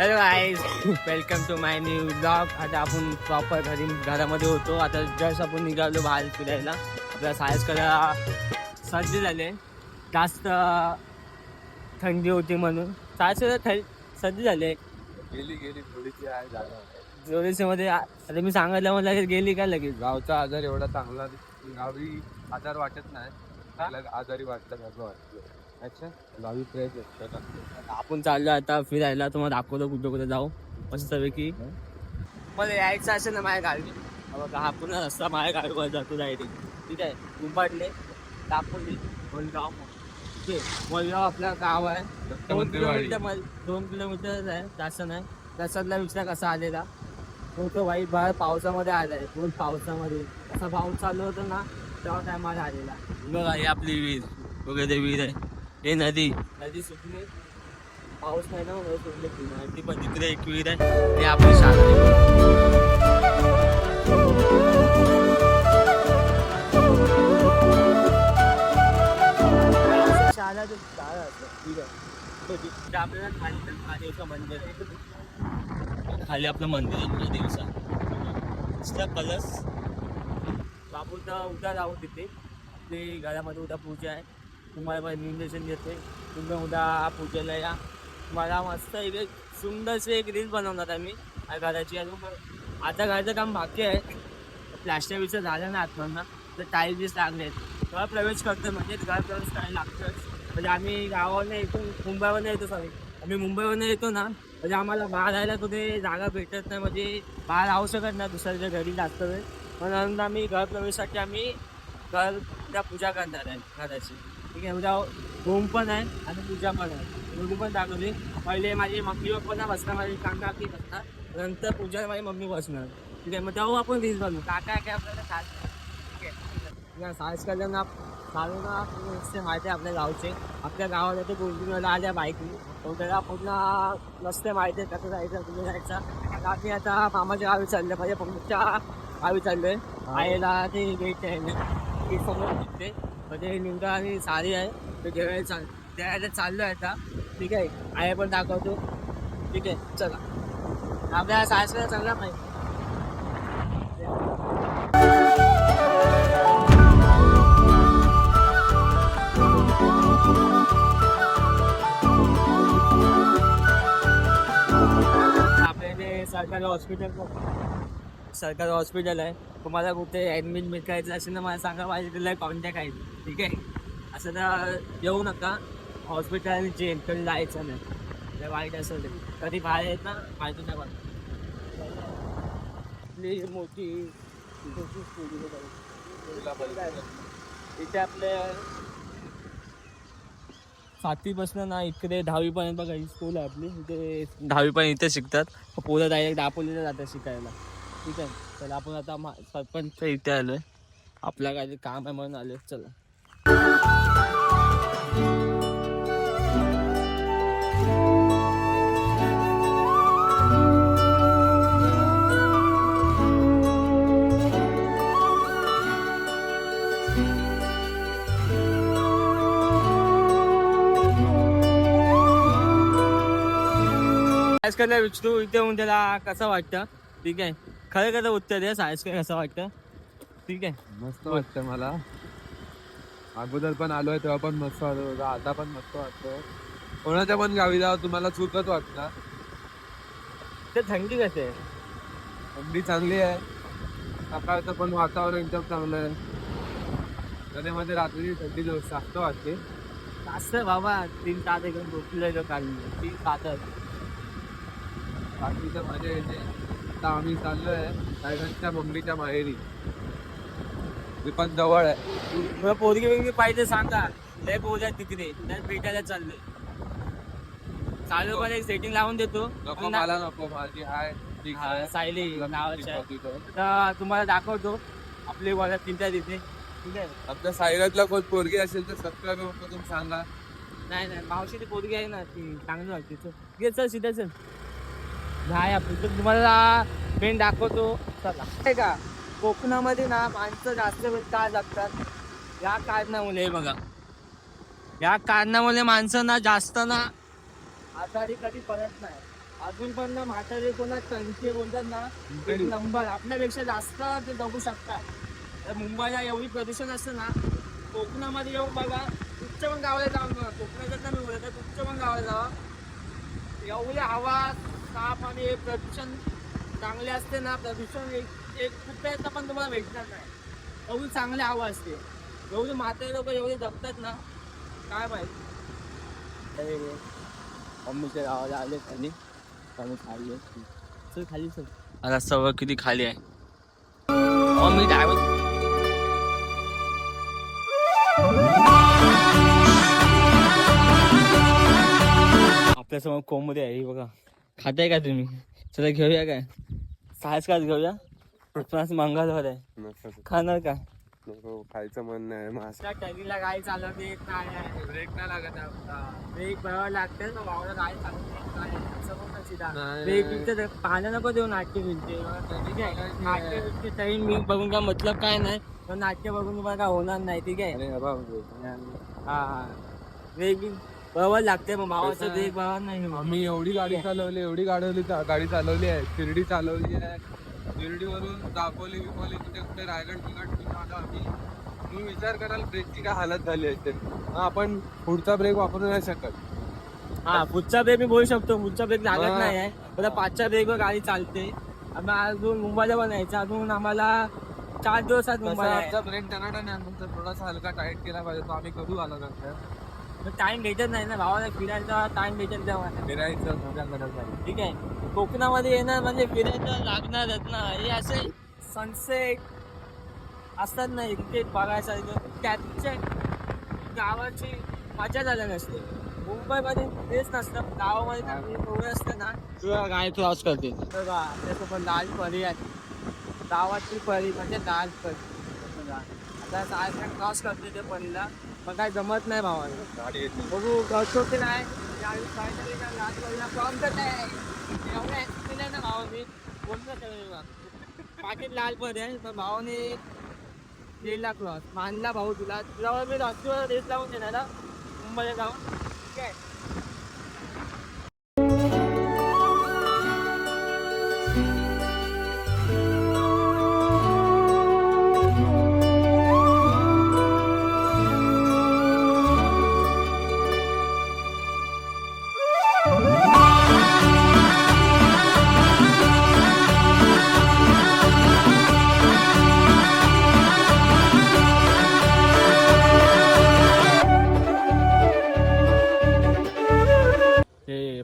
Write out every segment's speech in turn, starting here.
Hello guys, welcome to my new blog. आता आपण proper घरामध्ये होतो. आता जस्ट आपण निघालो बाहेर फिरायला. आपल्या सायन्स करायला सर्दी झाले, जास्त थंडी होती म्हणून सायन्स सर्दी झाले. गेली थोडीशी आहे झालं. जोडीमध्ये आता मी सांगितलं मला लगेच गेली का लगेच. गावचा आजार एवढा चांगला गावी आजार वाटत नाही, आजारी वाटतं असं वाटतं. अच्छा, गावी फ्रेश असतं. आपण चाललो आता फिरायला. तुम्हाला दाखवतो कुठं कुठं जाऊ मस्तपैकी. मला यायचं असेल ना माझ्या गावी, बघा हा पुन्हा रस्ता माझ्या गावीवर जातो डायरेक्ट. ठीक आहे, उंबाडले दाखवले वलगाव. ठीक आहे, वलगाव आपलं गाव आहे. 2 किलोमीटर आहे, जास्त नाही. त्याच्यातला विचार कसा आलेला तो वाईट बाहेर पावसामध्ये आलाय. पूर्ण पावसामध्ये असा पाऊस चालू होतो ना, तेव्हा टायमाला आलेला. बघा ही आपली विहीर वगैरे विहीर आहे. हे नदी सुटली, पाऊस नाही ना म्हणून सुटली. ती पण तिकडे एक विहीर आहे. हे आपली शाळा ठीक आहे. आपल्याला खाली मंदिर आहे. खाली आपलं मंदिर आहे दिवसा कलश. आपण तर उद्या जाऊ तिथे. आपली घरामध्ये उद्या पूजा आहे. तुम्हाला पण इन्व्हिटेशन देते. तुम्ही उद्या पूजेला या. मला मस्त एक सुंदरशी एक रील बनवणार आहे मी घराची. अजून आता घराचं काम बाकी आहे. प्लॅस्टर विषय झालं ना आतमधनं, तर टाईल्स बीस लागले आहेत. तेव्हा प्रवेश करतो म्हणजे घर प्रवेश करायला लागतोच. म्हणजे आम्ही गावावरनं येतो, मुंबईवरनं येतो. आम्ही मुंबईवरनं येतो ना, म्हणजे आम्हाला बाहेर राहायला कुठे जागा भेटत नाही. म्हणजे बाहेर राहू शकत नाही दुसऱ्याच्या घरी जास्त वेळ. म्हणून आम्ही घर प्रवेशासाठी आम्ही त्या पूजा करणार आहे घराची. ठीक आहे, उद्या होम पण आहे आणि पूजा पण आहे. दोन्ही पण दाखवली. पहिले माझी मम्मी पप्पा बसणार, माझी काकी बसणार, नंतर पूजा माझी मम्मी बसणार. ठीक आहे, मग तेव्हा आपण रील बनवू. काका काय आपल्याला ठीक आहे. सायन्स कल्याण चालू ना माहिती आहे आपल्या गावचे. आपल्या गावात येते गोल्डीला आल्या बाईकनी, तो त्याला पूर्ण नसते माहिती आहे कसं जायचं कुठे जायचं. आता आम्ही आता मामाच्या गावी चाललं, माझ्या पप्पाच्या गावी चाललोय. आईला ते गेट आहे समोर दिसते, म्हणजे निमका आणि साडी आहे. ते जेवायला द्यायला चाललो आहे आता. ठीक आहे, आई पण दाखवतो. ठीक आहे, चला आपल्या सायन्स करायला चालला माहिती. सरकारी हॉस्पिटल आहे. तुम्हाला कुठे ॲडमिट करायचं असेल ना मला सांगा, माझ्या तिला कॉन्टॅक्ट आहे. ठीक आहे, असं तर येऊ नका हॉस्पिटल आणि चेंज कधी जायचं नाही. वाईट असेल कधी बाहेर येत ना माहिती नाही. आपली मोठी इथे आपले 7वीपासून ना इकडे 10वीपर्यंत बघा ही स्कूल आहे आपली. इथे 10वीपर्यंत इथे शिकतात. पोरं डायरेक्ट दापोलीला जातात शिकायला. ठीक आहे, तर आपण आता सरपंच इथे आलोय. आपला काही काम आहे म्हणून आलोय. चला सायन्स करायला विचारू इथे येऊन त्याला कसं वाटतं. ठीक आहे, खरं उत्तर द्या. सायन्स काय कसं वाटतं? ठीक आहे, मस्त वाटतं मला. अगोदर पण आलोय तेव्हा पण मस्त वाटत होतं, आता पण मस्त वाटतं. कोणाच्या पण गावी जावं तुम्हाला सुखच वाटतं. ते थंडी कसे आहे? थंडी चांगली आहे. सकाळचं पण वातावरण एकदम चांगलं आहे. कधी मध्ये रात्री थंडी जास्त वाटते. जास्त बाबा 3 तास एकदम झोपलेलो काढली 3 तास. बाकी तर मजा येते. आता आम्ही चाललोय सायन्सच्या मम्मीच्या माहेरी. ती पण जवळ आहे. मला पोरगी वगैरे पाहिजे सांगा. लय पोरं आहेत तिकडे, त्यात भेटायला चाललोय. चालू पण एक सेटिंग लावून देतो. नको मला नको, माझी आहे सायली नावाची आहे. तर तुम्हाला दाखवतो आपली वाला 3 तिथे. ठीक आहे, आपल्या सायरातला कोण पोरगी असेल तर सबस्क्राईब करून सांगा. नाही मावशीची पोरगी आहे ना, ती चांगली वाटते. चल सीधा चल. नाही आपण तुम्हाला पेन दाखवतो. चला आहे का, कोकणामध्ये ना माणसं जास्त वेळ का जगतात या कारणामुळे. बघा या कारणामुळे माणसं ना जास्त ना आजारी कधी पडत नाही. अजून पण ना म्हातारे कोणा टंकी बोलतात ना एक नंबर आपल्यापेक्षा जास्त ते जगू शकतात. तर मुंबईला एवढी प्रदूषण असतं ना, कोकणामध्ये येऊन बघा. तुमच्या पण गावाला जाऊन बघा. कोकणाच्यात ना मी बोलत आहे, तुमच्या पण गावाला जावा. एवढी हवा साफ आणि प्रदूषण चांगले असते ना. प्रदूषण एक कुठे पण तुम्हाला भेटणार नाही. एवढी चांगली हवा असते. एवढी म्हातारे लोक एवढे जगतात ना, काय माहिती. मम्मीच्या गावाला आले खाली खाली चल खाली चल. आता सवय किती खाली आहे. मी ड्रायव्हर आपल्यासमोर कोंबडी आहे ही बघा. खाताय का तुम्ही? चला घेऊया काय सायस का घेऊया. मंगळवार आहे खाणार का? खायचं मन नाही. माझ्या टॅगीला गाडी चालवते येत नाही. ब्रेक नाही लागत ब्रेक बरोबर लागते ना. भावाला गाडी चालवते पाहण्या नको देऊ. नाट्य बिलते ठीक आहे. नाट्य बिलते तरी मी बघून काय मतलब काय नाही. पण नाट्य बघून तुम्हाला काय होणार नाही. ठीक आहे. हा ब्रेक बरोबर लागते. मग भावाचं ब्रेक बरोबर नाही. आम्ही एवढी गाडी चालवली आहे. शिर्डी चालवली आहे. शिर्डीवरून दापोली बिपोली कुठे रायगड बिगड आलो आम्ही. तुम्ही विचार कराल ब्रेकची काय हालत झाली असेल. आपण पुढचा ब्रेक वापरू नाही शकत. हा पुढचा ब्रेक मी बोलू शकतो. पुढचा ब्रेक लागत नाही आहे. पण 5च्या ब्रेकवर गाडी चालते. आम्ही अजून मुंबईला पण यायचं. अजून आम्हाला 4 दिवसात मुंबईला ब्रेक टनाटन थोडासा हलका टाईट केला पाहिजे. तो आम्ही करू आलो नंतर. टाइम भेटत नाही ना भावाला. फिरायचा टाइम भेटत तेव्हा फिरायचं मजा करायचं. ठीक आहे. कोकणामध्ये येणार म्हणजे फिरायचं लागणारच ना. हे असे सनसेट असतात ना क्रिकेट बघायसारखं. त्याच्या गावाची मजा झाली नसते. मुंबईमध्ये तेच नसतं. गावामध्ये एवढं असतं ना. तुला गाडी क्रॉस करते बघा. त्यासोबत लाल परी आहे. गावाची परी म्हणजे लाल परी. आता सायकल क्रॉस करते ते परीला. पण काय जमत नाही भावाला. गाडी येते बघू करतो की नाही. लाल परीला क्रॉस करत आहे. एवढं ना भावा मी बोलतो. पाकीट लाल परी आहे. पण भावाने गेला क्रॉस मानला. भाऊ तुला तुझ्यावर मी रस्त्यावर रेस लावून देणार ना मुंबईला जाऊन. ठीक आहे.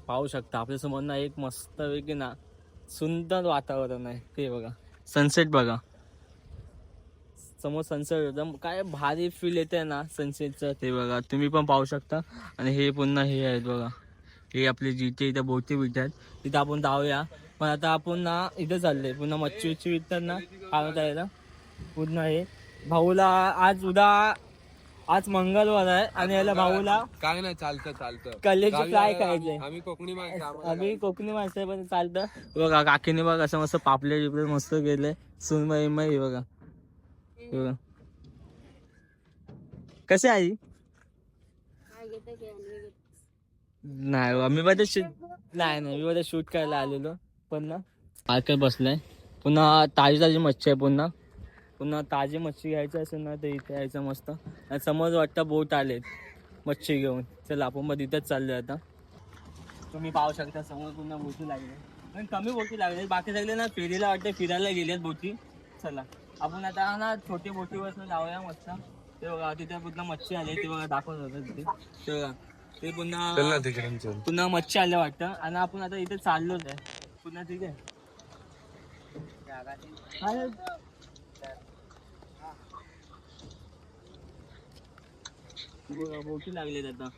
पाहू शकता आपल्यासमोर ना एक मस्त वेगळी ना सुंदर वातावरण आहे. ते बघा सनसेट बघा. समोर सनसेट एकदम काय भारी फील येते ना सनसेटचं. ते बघा तुम्ही पण पाहू शकता. आणि हे पुन्हा हे आहेत बघा. हे आपले जिथे इथं बोटी विकतात तिथं आपण जाऊया. पण आता आपण ना इथं चाललंय पुन्हा मच्छी उच्छी विकतात ना खावत यायला. पुन्हा हे भाऊला आज मंगळवार आहे. आणि याला भाऊला काय नाही चालतं कलेची फ्राय करायचंय. आम्ही कोकणी माणसं पण चालतं. बघा काकीने बघा असं मस्त पापलेट बिपलेट मस्त गेले. सुनमई बघा. कसे आई नाही आम्ही मध्ये शूट करायला आलेलो. पण ना मार्केट बसलाय. पुन्हा ताजी मच्छी आहे. पुन्हा ताजी मच्छी घ्यायची असेल ना तर इथे यायचं मस्त. आणि समोर वाटतं बोट आलेत मच्छी घेऊन. चला आपण मग इथंच चाललोय आता. तुम्ही पाहू शकता समोर पुन्हा बोटी लागले. पण कमी बोटी लागले. बाकी सगळे ना फेरीला वाटतं फिरायला गेलेत बोटी. चला आपण आता ना छोटी बोटीवर जाऊया मस्त. ते बघा तिथे पुन्हा मच्छी आली. ते बघा दाखवत होतं तिथे. ते बघा ते पुन्हा मच्छी आल्या वाटतं. आणि आपण आता इथे चाललोच आहे पुन्हा. ठीक आहे. बोटी लागलेत आता.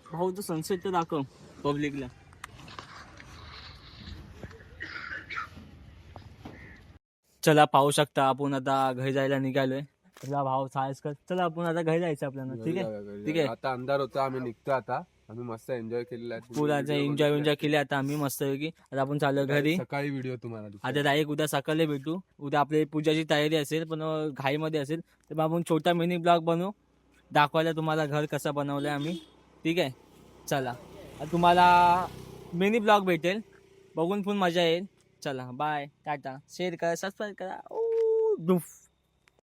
भाऊ तो सनसेट तर दाखव पब्लिकला. चला पाहू शकता आपण आता घरी जायला निघालोय. चला भाऊ सायस कर. चला आपण आता घरी जायचं आपल्याला. ठीक आहे. आता अंधार होता. आम्ही निघतो आता. आम्ही मस्त एन्जॉय केलेला. पुराचा एन्जॉय केले आता आम्ही मस्त पैकी. आता आपण चाललो घरी. सकाळी व्हिडिओ तुम्हाला आता डायरेक्ट उद्या सकाळी भेटू. उद्या आपली पूजाची तयारी असेल पण घाईमध्ये असेल तर आपण छोटा मिनी ब्लॉग बनवू. दाखवायला तुम्हाला घर कसं बनवलंय आम्ही. ठीक आहे. चला तुम्हाला मिनी ब्लॉग भेटेल, बघून पण मजा येईल. चला बाय, टाटा, शेअर करा, सबस्क्राईब करा. ओ डुफ.